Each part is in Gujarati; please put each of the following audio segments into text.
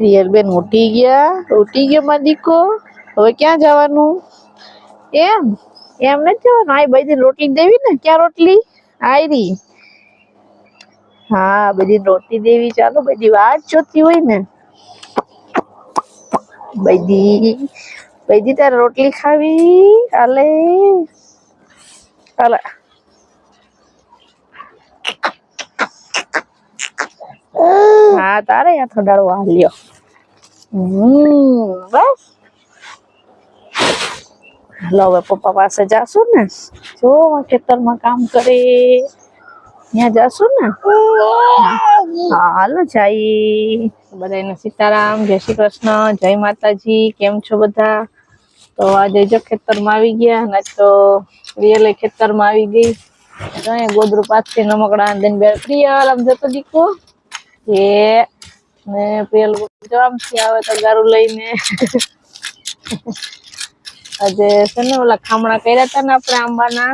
રિયલ બેન ઉઠી ગયો મારો દીકો. હવે ક્યાં જવાનું? એમ એમ નથી જવાનું. આ બધી રોટલી દેવી ને. ક્યાં રોટલી? આયરી. હા બધી રોટલી દેવી. ચાલો બધી વાત જોતી હોય ને. બધી તારે રોટલી ખાવી? હાલે હાલે. હા તારે યા થોડાડો હાલ્યો. બસ હાલો હવે પપ્પા પાસે જાશું ને. જો ખેતરમાં કામ કરે ત્યાં જાશું ને. હા હાલો જાય. બધાને સીતારામ, જય શ્રી કૃષ્ણ, જય માતાજી. કેમ છો બધા? તો આજે જો ખેતરમાં આવી ગયા ને. તો રિયલે ખેતરમાં આવી ગઈ. ગોદરું પાછી નમકડા દઈને બે પ્રિયલ આમ જતો દીકો એ ને પ્રિયલ આમથી આવે તો ગારું લઈને. આજે છે ને ઓલા ખામણા કર્યા હતા ને આપણે આંબાના,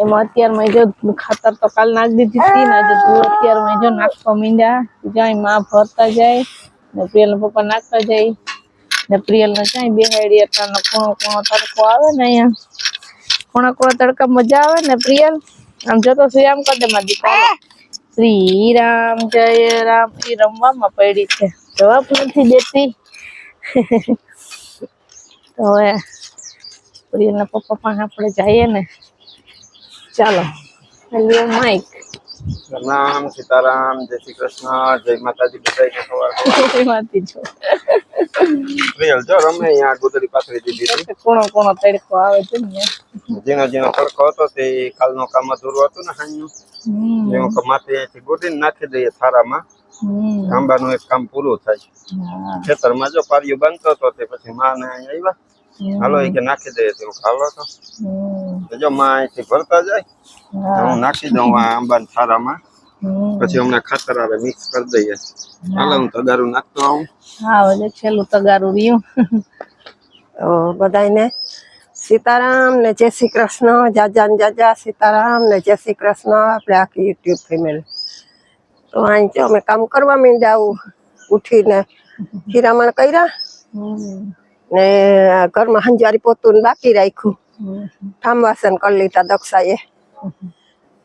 એમાં અત્યારમાં જો ખાતર તો કાલ નાખી દીધી હતી ને. આજે તું અત્યારમાં જો નાખવા માંડ્યા. જાય માં ભરતા જાય ને પ્રિયલ પપ્પા નાખતા જાય ને. પ્રિયલ ને જાય બેહાડી અત્યારનો કોણો તડકો આવે ને. અહીંયા કોણા તડકા મજા આવે ને. પ્રિયલ આમ જતો શ્રી આમ કર દે મારી દીકરા. શ્રી રામ જય રામ. એ રમવામાં પડી છે, જવાબ નથી દેતી. તો હવે પ્રિયલના પપ્પા પાસે આપણે જઈએ ને. ચાલો માઇક. રામ સીતારામ, જય શ્રી કૃષ્ણ, જય માતાજી. બધાને સવાર પ્રિયલ જો રમે અહીંયા ગોદડી પાથરી દીધી હતી. કોણો તડકો આવે છે ને. ઝીણો તડકો હતો તે કાલનો કામ અધૂરું હતું ને સાંજનું. એવું કે માથે અહીંથી ગોદીને નાખી દઈએ થારામાં. આંબાનું એક કામ પૂરું થાય. ખેતરમાં જો પારિયું બાંધતો હતો તે પછી માને અહીંયા આવ્યા. હાલો એ કે નાખી દઈએ તો હાલો તો જો માં અહીંથી ભરતા જાય. હું નાખી દઉં આ આંબા થારામાં. પછી અમને ખાતર આવે મિક્સ કરી દઈએ. હાલો હું તગારું નાખતો આવું. હા હવે છેલ્લું તગારું રહ્યું. બધાને સીતારામ ને જય શ્રી કૃષ્ણ. જાજા સીતારામ ને જય શ્રી કૃષ્ણ. આપણે આખી યુટ્યુબ ફેમિલી તો અહીં જો અમે કામ કરવા માંડ્યા. આવું ઉઠીને હીરામણ કર્યા ને ઘરમાં હંજારી પોતું બાકી રાખ્યું. ઠામ વાસણ કરી લીધા દક્ષાએ.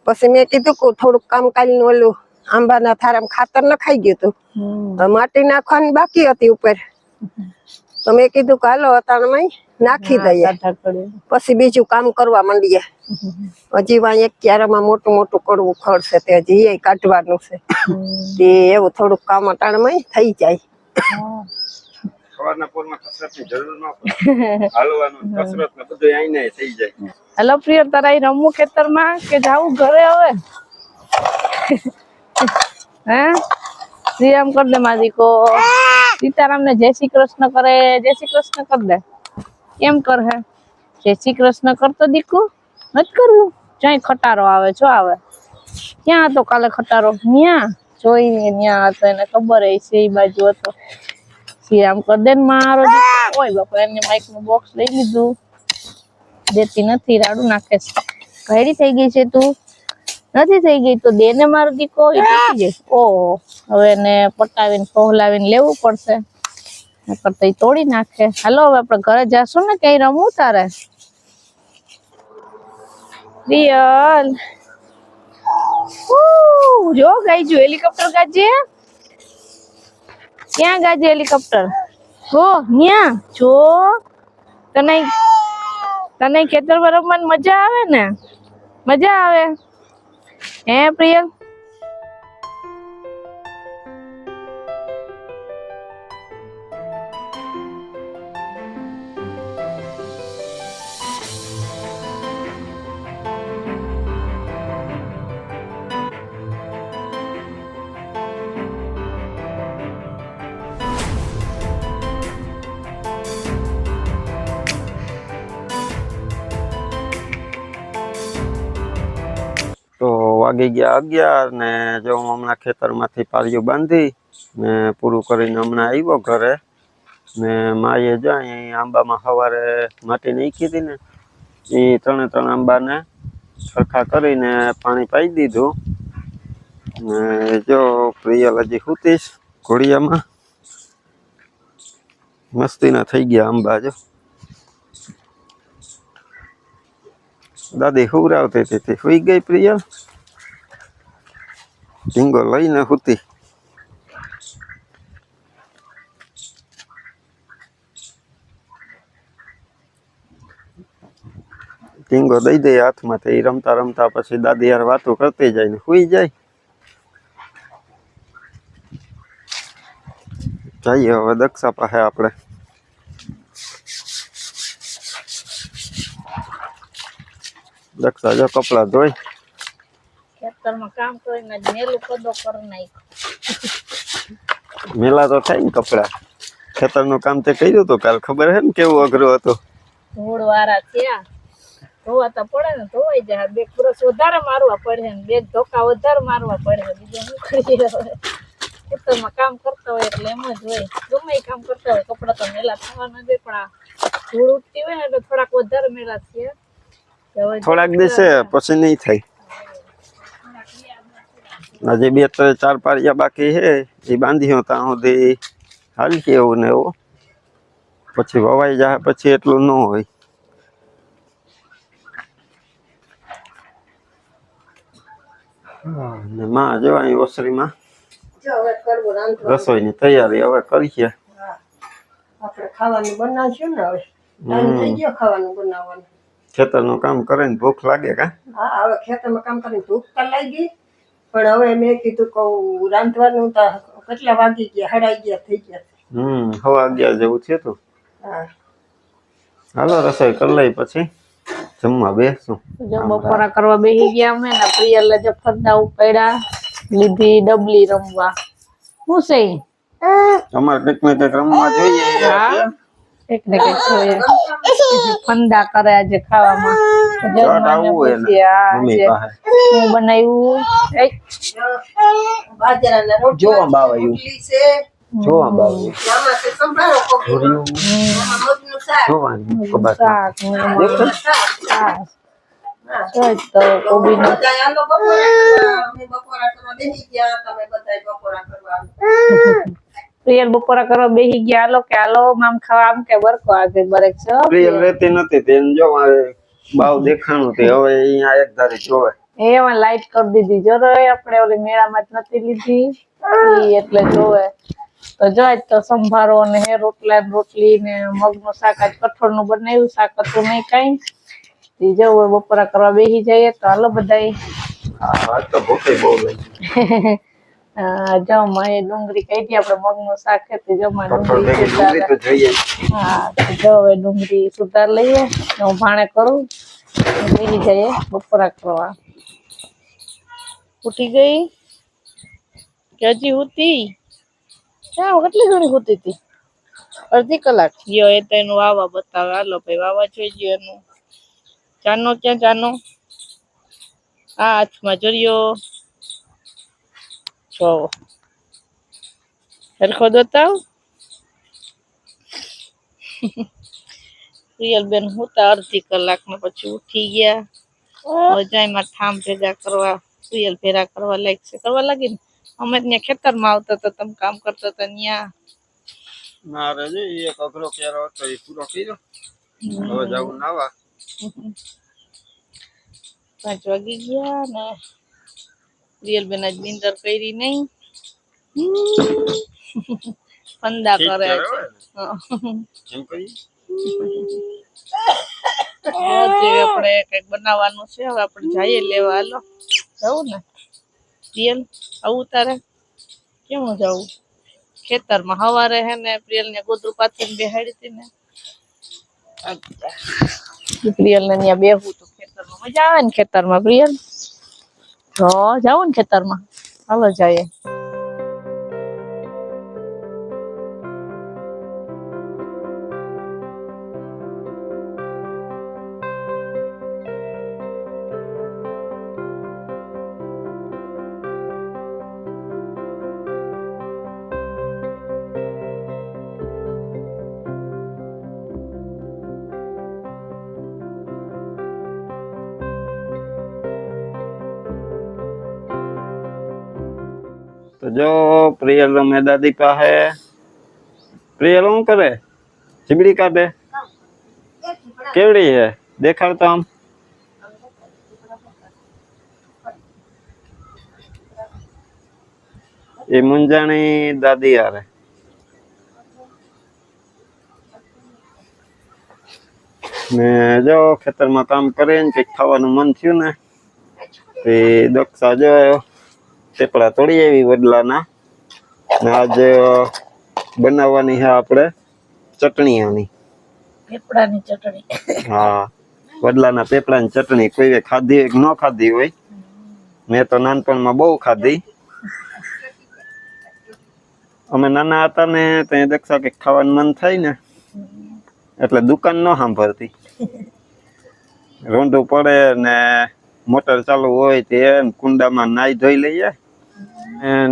પછી મેં કીધું કે થોડુંક કામ કાઢીને ઓલું આંબાના થારામાં ખાતર નખાઈ ગયું હતું. માટી નાખવાની બાકી હતી ઉપર. તો મેં કીધું કે હાલો અતાણમાં નાખી દઈએ. પછી બીજું કામ કરવા માંડીએ. હજી વાં એક ક્યારામાં મોટું કરવું ખડશે તે હજી એ કાઢવાનું છે. તે એવું થોડુંક કામ અટાણમાં થઈ જાય. સવારના પોરમાં કસરતની જરૂર ન પડે. હાલવાનું કસરત ને બધું આઈને થઈ જાય. હેલો પ્રિયલ, તારા અહીં રમવું ખેતરમાં કે જાવું ઘરે હવે? હે શ્રીરામ કર દે મારી કો. સીતારામ ને જય શ્રી કૃષ્ણ કરે. જય શ્રી કૃષ્ણ કર દે. કેમ કર હે? જય શ્રી કૃષ્ણ કરતો દીકુ નથી કરવું. ક્યાંય ખટારો આવે છો આવે. ક્યાં હતો કાલે ખટારો? ન્યા જોઈને ન્યા હતો. એને ખબર છે એ બાજુ હતો. શ્રીરામ કર દે ને મારો દીકરો. ઓય બાપા એને માઇક નું બોક્સ લઈ લીધું. દેતી નથી, રાડું નાખે છે. ઘડી થઈ ગઈ છે તું? નથી થઈ ગઈ તો દે ને મારો દીકો. ઓહો હવે એને પટાવીને પહોલાવીને લેવું પડશે. કરતા તોડી નાખે. હાલો હવે આપણે ઘરે જાશું ને. કઈ રમવું તારે? રિયલ જો ગાયજુ હેલિકોપ્ટર ગાજે. ક્યાં ગાજે હેલિકોપ્ટર? હો ન્યા જો. તને ખેતરમાં રમવાની મજા આવે ને? મજા આવે હે પ્રિયલ? તો વાગી ગયા 11 ને જો હું હમણાં ખેતરમાંથી પારિયું બાંધી ને પૂરું કરીને હમણાં આવ્યો ઘરે. ને માએ જાય આંબામાં સવારે માટી નાખી હતી ને એ 3 આંબાને સરખા કરીને પાણી પાઈ દીધું. ને જો પ્રિયલ હજી સૂતીશ ઘોડિયામાં. મસ્તીના થઈ ગયા આંબા જો. દાદી હુવરાવતી હતી તે હુઈ ગઈ પ્રિયલ. ઢીંગો લઈને હુતી. ઢીંગો દઈ દે હાથમાં તો એ રમતા રમતા પછી દાદી યાર વાતો કરતી જાય ને હુઈ જાય. જઈએ હવે દક્ષા પાસે આપણે. દક્ષા જો કપડા ધોઈ ખેતરમાં કામ કરીને મેલું કદો કરી નાખ્યો. મેલા તો થાય ને કપડા. ખેતરનું કામ તે કર્યું હતું કાલ, ખબર હે ને કેવું અઘરું હતું. ધૂળ વાળા થયા ધોવા તો પડે ને, ધોવાઈ જાય. બે બ્રશ વધારે મારવા પડે ને, બે ધોકા વધારે મારવા પડે. બીજું શું કરીએ હવે? ખેતરમાં કામ કરતા હોય એટલે એમ જ હોય. ગમે એ કામ કરતા હોય કપડા તો મેલા થવાના જ હોય, પણ આ ધૂળ ઉઠતી હોય ને એટલે થોડાક વધારે મેલા થયા. થોડાક દિવસે પછી નહીં થાય. આજે 2-4 પાળિયા બાકી છે એ બાંધ્યો ત્યાં સુધી હાલ કે એવું ને એવું. પછી વવાઈ જાય પછી એટલું ન હોય. ને માં જો અહીં ઓસરીમાં રસોઈની તૈયારી હવે કરીએ. આપણે ખાવાનું બનાવશું ને હવે. ટાઈમ થઈ ગયો ખાવાનું બનાવવાનું. ખેતરનું કામ કરે ને ભૂખ લાગે કા? હા, હવે ખેતરમાં કામ કરીને ભૂખ તો લાગી, પણ હવે મેં કીધું કહું રાંધવાનું તો કેટલા વાગી ગયા, 11:30 થઈ ગયા. 11:30 જેવું થયું હતું. હા, હાલો રસોઈ કરી લઈ પછી જમવા બેસું. જો બપોરા કરવા બેસી ગયા અમે ને પ્રિયલ જો ફરદા ઉપાડ્યા, લીધી ડબલી રમવા. શું છે અમારે કંઈક ને કંઈક રમવા જોઈએ. એક ને કઈક જોઈએ. ફંદા કરે આજે ખાવામાં. હું બનાવ્યું બાજરાના રોટલી છે, આમાં છે સંભારો કોબીનો, આમાં મગનું શાક, શાક તો કોબી નું. બધા હાલો બપોરા કરવા. અમે બપોરા કરવા બેસી ગયા, તમે બધા બપોરા કરવા. પ્રિયલ બપોરા કરવા બેસી ગયા. હાલો કે હાલો મામ ખાવા, આમ કે બરકો આજે બરેક છે. પ્રિયલ રહેતી નથી તેને જો બાવ દેખાણું તે હવે અહીંયા એક ધારી જોવે. એમાં લાઈટ કરી દીધી. જો આપણે ઓલી મેળામાં જ નથી લીધી ઈ એટલે જોવે. તો જો આજ તો સંભારો ને રોટલા ને રોટલી ને મગનું શાક, આજ કઠોળનું બનાવ્યું. શાક હતું નહીં કઈ. જો બપોરા કરવા બેસી જઈએ તો હાલો બધાય. આજ તો ભૂખે બહુ લાગી. જો માં ડુંગળી કાઢી આપણે મગનું શાક હતી. જો માં ડુંગળી તો જોઈએ. હા, જો હવે ડુંગળી સુધાર લઈએ, હું ભાણે કરું, બેસી જઈએ બપોરા કરવા. ઉઠી ગઈ કે હજી હુતી? ક્યાં કેટલી ઘણી હુતી હતી? અડધી કલાક ગયો. એ તો એનું વાવા બતાવે. હાલો ભાઈ વાવા જોઈ ગયો એનું. ચાનો ક્યાં ચાનો? આ હાથમાં જોયો છો સરખો દોતાવ. પ્રિયલ બેન હુતા અડધી કલાક ને પછી ઉઠી ગયા. જાય માં ઠામ ભેગા કરવા, પ્રિયલ ભેગા કરવા લાગશે. કરવા લાગી ને અમે ત્યાં ખેતરમાં આવતા હતા, તમે કામ કરતા હતા ત્યાં. મારે જો એક અઘરો કેરો હતો એ પૂરો કર્યો. હવે જાવું નાવા. 5 વાગી ગયા ને પ્રિયલ બેન આજ નીંદર કરી નહીં. ફંદા કરે છે. એમ કરી આપણે કઈક બનાવવાનું છે. હવે આપણે જઈએ લેવા. હાલો જવું ને પ્રિયલ? આવું તારે કેવું જવું? ખેતરમાં હવારે હે ને પ્રિયલ ને ગોદરું પાથરીને બેહાડી હતી ને, પ્રિયલ ને ત્યાં બેહવું તો ખેતરમાં મજા આવે ને. ખેતરમાં પ્રિયલ તો જાવું ને ખેતરમાં. હાલો જઈએ. તો જો પ્રિયલ રમે દાદી પાસે. પ્રિયલ શું કરે? ચીબડી કાઢે કેવડી હે દેખાડ તો આમ એ મુંજાણી દાદી યારે ને જો ખેતરમાં કામ કરે ને કઈક ખાવાનું મન થયું ને તે દક્ષા જો પેપડા તોડી આવી વડલાના ને આજે બનાવવાની છે આપણે ચટણી આની પેપડાની ચટણી. હા વડલાના પેપડાની ચટણી કોઈ ખાધી હોય કે ન ખાધી હોય મેં તો નાનપણમાં બહુ ખાધી અમે નાના હતા ને ત્યાં દક્ષા કે ખાવાનું મન થાય ને એટલે દુકાન ન સાંભળતી રોંઢું પડે ને મોટર ચાલુ હોય તે કુંડામાં નાઈ ધોઈ લઈએ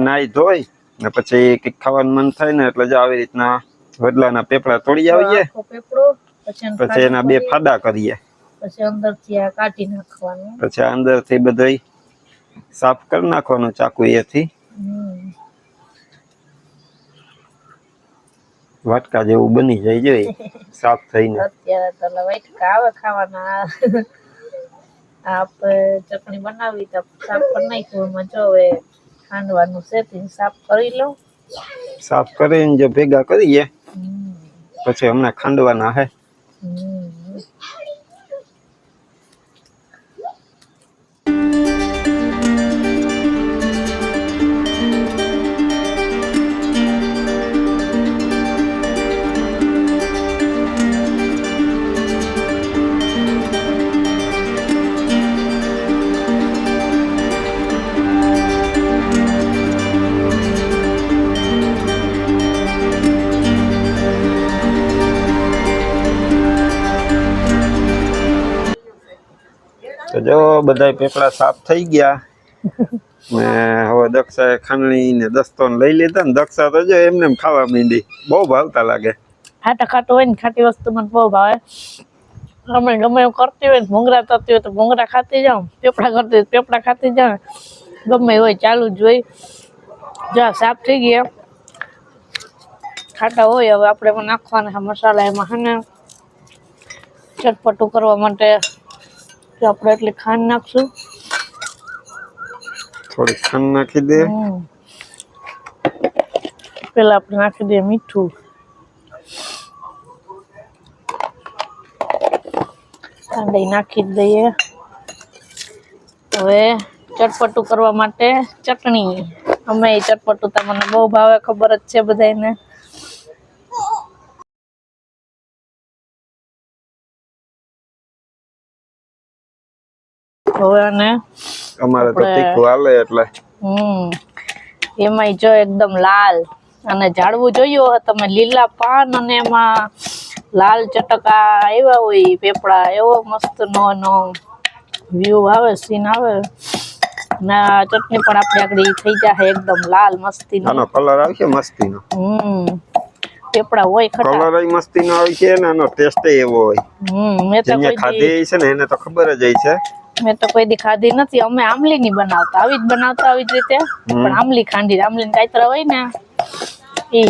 નાઈ ધોઈ ને પછી કંઈક ખાવાનું મન થાય ને એટલે જો આવી રીતના વડલાના પેપડા તોડી આવીએ આખો પેપડો પછી એના બે ફાડા કરીએ પછી અંદરથી આ કાઢી નાખવાનું. પછી અંદરથી બધું સાફ કરી નાખવાનું ચાકુ એથી વાટકા જેવું બની જાય જોઈએ સાફ થઈને. અત્યારે તો વાટકા આવે ખાવાના. આપણે ચટણી બનાવી તો સાફ કરી નાખ્યું એમાં જો હવે ખાંડવાનું છે તે સાફ કરી લઉં. સાફ કરીને જો ભેગા કરીએ પછી હમણાં ખાંડવાના હે. તો જો બધા પેપડા સાફ થઈ ગયા ને હવે દક્ષાએ ખાંડણી ને દસ્તો લઈ લીધા ને દક્ષા તો જો એમને એમ ખાવા માંડી બહુ ભાવતા લાગે. ખાટા ખાટું હોય ને ખાટી વસ્તુ મને બહુ ભાવે. અમે ગમે એવું કરતી હોય ને ભૂંગળા થતી હોય તો ભૂંગળા ખાતી જાઉં પેપડા કરતી હોય પેપડા ખાતી જાઉં ગમે હોય ચાલુ જ હોય. જો સાફ થઈ ગયા ખાટા હોય હવે આપણે એમાં નાખવાના મસાલા એમાં હે ને ચટપટું કરવા માટે આપણે એટલી ખાંડ નાખશું થોડી ખાંડ નાખી દે પેલા આપણે નાખી દઈએ મીઠું કાંદા નાખી દઈએ. હવે ચટપટું કરવા માટે ચટણી અમે ચટપટું તમને બહુ ભાવે ખબર જ છે બધાને. હવે અને અમારે તો તીખું હાલે એટલે એમાંય જો એકદમ લાલ અને જાળવું જોયું તમે લીલા પાન અને એમાં લાલ ચટકા આવ્યા હોય પેપડા એવો મસ્ત નો વ્યૂ આવે સીન આવે ને ચટણી પણ આપણી આગળ થઈ જાય એકદમ લાલ મસ્તી આનો કલર આવશે મસ્તીનો. પેપડા હોય ખટા કલર ય મસ્તીનો આવે છે ને આનો ટેસ્ટ એવો હોય. મેં તો જેને ખાધી છે ને એને તો ખબર જ છે. મેં તો કોઈ દી ખાધી નથી. અમે આમલી ની બનાવતા આવી જ બનાવતા આવી જ રીતે પણ આમલી ખાંડી આમલી કાતરા હોય ને એ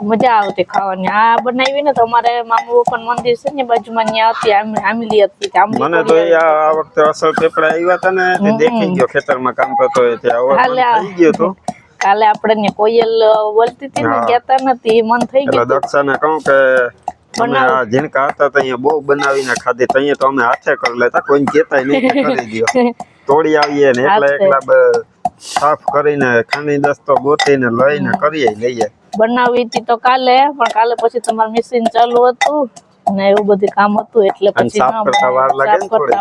મજા આવતી ખાવાની. આ બનાવી ને તો અમારે મામુ પણ મંદિર છે ને બાજુમાં ત્યાં હતી આમલી હતી. મને તો આ વખતે અસલ પેપડા આવ્યા હતા ને તે દેખી ગયો ખેતરમાં કામ કરતો હોય ત્યાં થઈ ગયો તો કાલે આપણે કોયલ બોલતી હતી ને કહેતા નથી મન થઈ ગયું. દક્ષાને કહું કે અમે આ ઝીણકા હતા તો અહીંયા બહુ બનાવીને ખાધી તો અહીંયા તો અમે હાથે કરી લેતા કોઈ કહેતા નહીં કરી દો તોડી આવીએ ને એકલા સાફ કરીને ખાંડી દસ્તો ગોતીને લઈને કરીએ લઈએ. બનાવી હતી તો કાલે પણ કાલે પછી તમારું મશીન ચાલુ હતું ને એવું બધું કામ હતું એટલે પછી સાફ કરતા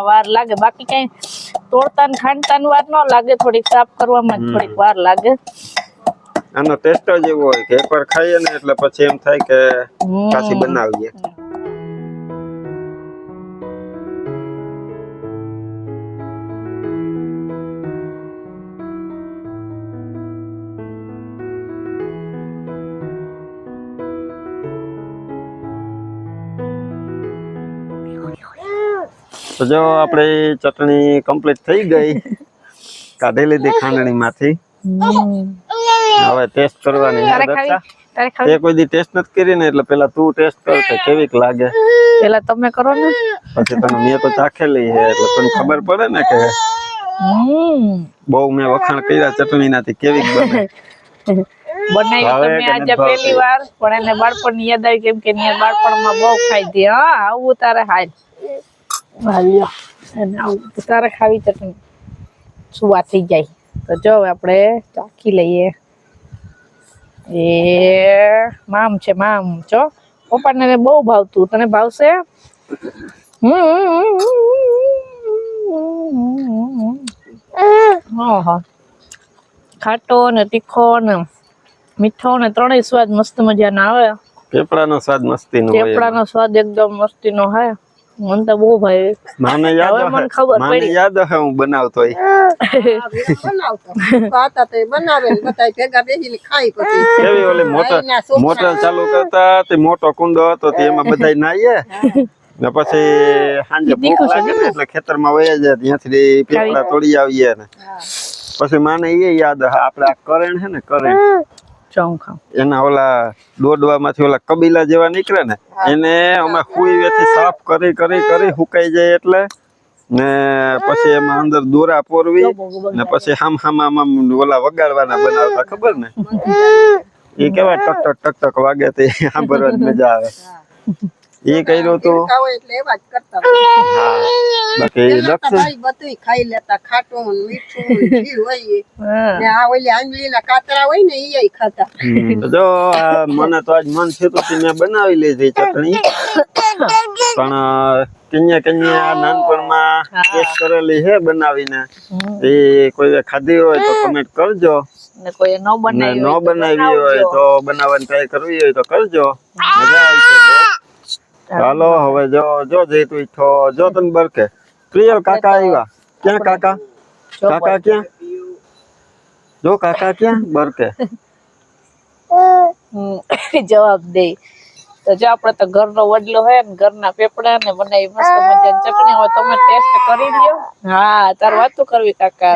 વાર લાગે. બાકી કઈ તોડતા ને ખાંડતા વાર ન લાગે થોડીક સાફ કરવામાં થોડીક વાર લાગે. આનો ટેસ્ટ જ એવો હોય કે એકવાર ખાઈએ ને એટલે પછી એમ થાય કે પાછી બનાવીએ. તો જો આપણી ચટણી કમ્પ્લીટ થઈ ગઈ કાઢી લીધી ખાંડણી માંથી. હવે ટેસ્ટ કરવાની છે દક્ષા. તારે ખાવી તે કોઈ દી ટેસ્ટ નથી કરી ને એટલે પેલા તું ટેસ્ટ કર કે કેવીક લાગે, પેલા તમે કરો ને. પછી તને મેં તો ચાખેલી છે એટલે તને ખબર પડે ને કે બહુ મેં વખાણ કર્યા ચટણી નાથી કેવીક બને. બનાવી ભાવે તમે કે આજે નથી ભાવતી? પહેલી વાર, પણ એને બાળપણની યાદ આવી કેમ કે એની બાળપણમાં બહુ ખાધી. હા આવું તારે હાલ અને આવું તારે ખાવી ચટણી સુવા થઈ જાય. તો જો હવે આપણે ચાખી લઈએ. એ મામ છે મામ જો, પપ્પાને બહુ ભાવતું, તને ભાવશે? હા ખાટો ને તીખો ને મીઠો ને ત્રણેય સ્વાદ મસ્ત મજાના આવે. પેપડાનો સ્વાદ મસ્તીનો હોય. ચેપડાનો સ્વાદ એકદમ મસ્તીનો હોય. મને તો બહુ ભાવે. મને હવે યાદ મને ખબર મને પડી. યાદ હે હું બનાવતો હોય. બનાવતો હતા તો બનાવે ને બધા ભેગા બેસીને ખાઈ પછી કેવી ઓલી મોટર ચાલુ કરતા તે મોટો કુંડો હતો તે એમાં બધાય નાઈએ ને પછી સાંજે ભૂખ લાગે ને એટલે ખેતરમાં વયા જાય ત્યાંથી પેપડા તોડી આવીએ ને પછી મને એ યાદ હે આપણે આ કરેણ હે ને કરેણ એના ઓલા દોડવામાંથી ઓલા કબીલા જેવા નીકળે ને એને અમે હુઈવેથી સાફ કરી કરી કરી સુકાઈ જાય એટલે ને પછી એમાં અંદર દોરા પોરવી ને પછી આમ ઓલા વગાડવાના બનાવતા ખબર ને એ કેવા ટક ટક ટક ટક વાગે તે સાંભળવાની મજા આવે. એ કર્યું તું એટલે એવા જ કરતા બાકી ભાઈ બધું ખાઈ લેતા ખાટું મીઠું ઘી હોય ને આ ઓલી આંબલીના કાતરા હોય ને ઈ ખાતા. જો મને તો આજ મન થયું તો મેં બનાવી લીધી ચટણી પણ કન્યા નાનપણમાં ટેસ્ટ કરેલી છે બનાવીને એ કોઈ ખાધી હોય તો કમેન્ટ કરજો ને કોઈ ન બનાવી હોય તો બનાવવાની ટ્રાય કરવી હોય તો કરજો, મજા આવશે બહુ. હાલો હવે જો જઈતું જો તને બરકે પ્રિયલ કાકા આવ્યા. ક્યાં કાકા? કાકા ક્યાં? જો કાકા ક્યાં બરકે જવાબ દે. તો જો આપણે તો ઘરનો વડલો હોય ને ઘરના પેપડા ને બનાવી મસ્ત મજાની ચટણી હોય. તમે ટેસ્ટ કરી લ્યો. હા તાર વાતો કરવી કાકા.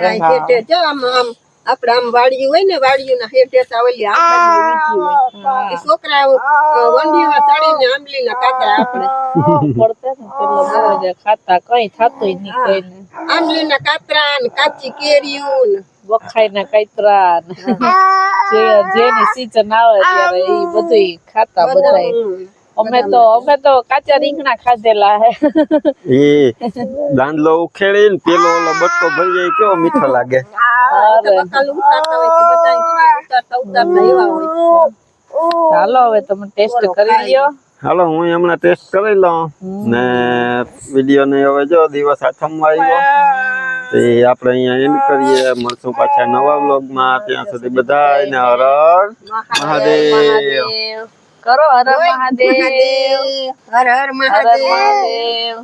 આપડે આમ વાડિયું હોય ને વાડિયું ના હેઠે ઓલી આંબલી હોય એ છોકરા વંડીમાં ચડીને આંબલી ના કાતરા આપણે પડતે ને પેલો ખાતા કઈ થાતું નહીં કોઈને. આંબલી ના કાતરા ને કાચી કેરીયું ને બખાઈ ના કાતરા જેની સીઝન આવે ત્યારે એ બધું ખાતા બધાય. અમે તો કાચા રીંગણા ખાધેલા હે. એ દાંડલો ઉખેડી ને પેલો ઓલો બટકો ભરી જાય કેવો મીઠો લાગે. હાલો હવે તમે ટેસ્ટ કરી લ્યો. હાલો હું હમણાં ટેસ્ટ કરી લઉં ને વિડીયો ને હવે જો દિવસ આથમવા આવ્યો તે આપણે અહીંયા એન્ડ કરીએ. મળશું પાછા નવા વ્લોગમાં. ત્યાં સુધી બધાને હર હર મહાદેવ કરો. હર હર મહાદેવ. હર હર મહાદેવ.